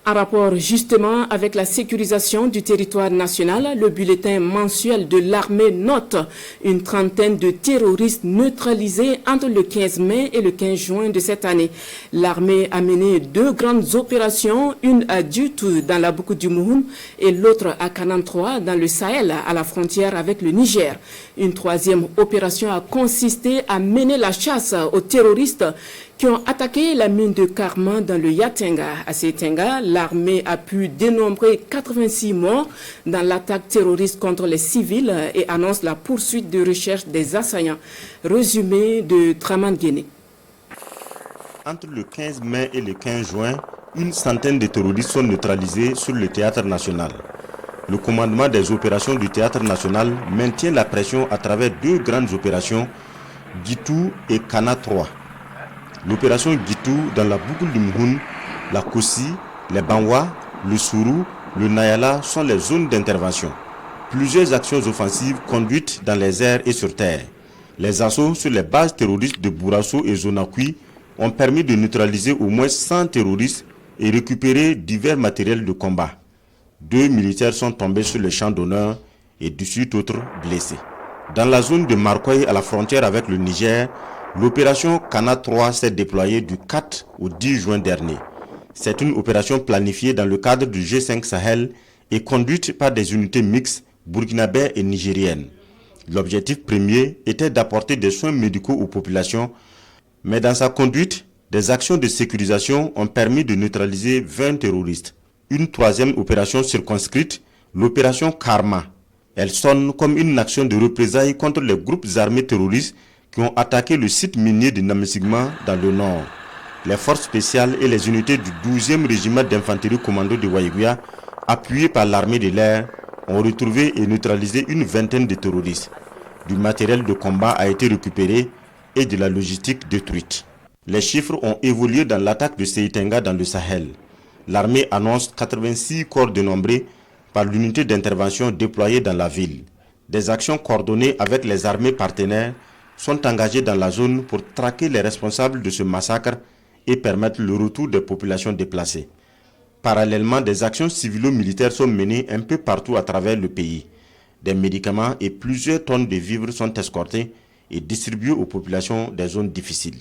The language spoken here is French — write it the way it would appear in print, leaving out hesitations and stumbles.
En rapport justement avec la sécurisation du territoire national, le bulletin mensuel de l'armée note une trentaine de terroristes neutralisés entre le 15 mai et le 15 juin de cette année. L'armée a mené 2 grandes opérations, une à Dutu dans la boucle du Mouhoun et l'autre à Kanam 3 dans le Sahel à la frontière avec le Niger. Une 3e opération a consisté à mener la chasse aux terroristes qui ont attaqué la mine de Karma dans le Yatenga. À Setenga, l'armée a pu dénombrer 86 morts dans l'attaque terroriste contre les civils et annonce la poursuite de recherche des assaillants. Résumé de Traman Guéné. Entre le 15 mai et le 15 juin, une centaine de terroristes sont neutralisés sur le théâtre national. Le commandement des opérations du théâtre national maintient la pression à travers 2 grandes opérations, Gitu et Kana 3. L'opération Gitu dans la boucle du Mouhoun, la Kossi, les Banwa, le Sourou, le Nayala sont les zones d'intervention. Plusieurs actions offensives conduites dans les airs et sur terre. Les assauts sur les bases terroristes de Bourasso et Zonakui ont permis de neutraliser au moins 100 terroristes et récupérer divers matériels de combat. 2 militaires sont tombés sur le champ d'honneur et 18 autres blessés. Dans la zone de Marcoy à la frontière avec le Niger, l'opération Kana 3 s'est déployée du 4 au 10 juin dernier. C'est une opération planifiée dans le cadre du G5 Sahel et conduite par des unités mixtes burkinabè et nigériennes. L'objectif premier était d'apporter des soins médicaux aux populations, mais dans sa conduite, des actions de sécurisation ont permis de neutraliser 20 terroristes. Une 3e opération circonscrite, l'opération Karma. Elle sonne comme une action de représailles contre les groupes armés terroristes qui ont attaqué le site minier de Namesigma dans le nord. Les forces spéciales et les unités du 12e régiment d'infanterie commando de Waïguya, appuyées par l'armée de l'air, ont retrouvé et neutralisé une vingtaine de terroristes. Du matériel de combat a été récupéré et de la logistique détruite. Les chiffres ont évolué dans l'attaque de Seitenga dans le Sahel. L'armée annonce 86 corps dénombrés par l'unité d'intervention déployée dans la ville. Des actions coordonnées avec les armées partenaires sont engagées dans la zone pour traquer les responsables de ce massacre et permettre le retour des populations déplacées. Parallèlement, des actions civilo-militaires sont menées un peu partout à travers le pays. Des médicaments et plusieurs tonnes de vivres sont escortés et distribués aux populations des zones difficiles.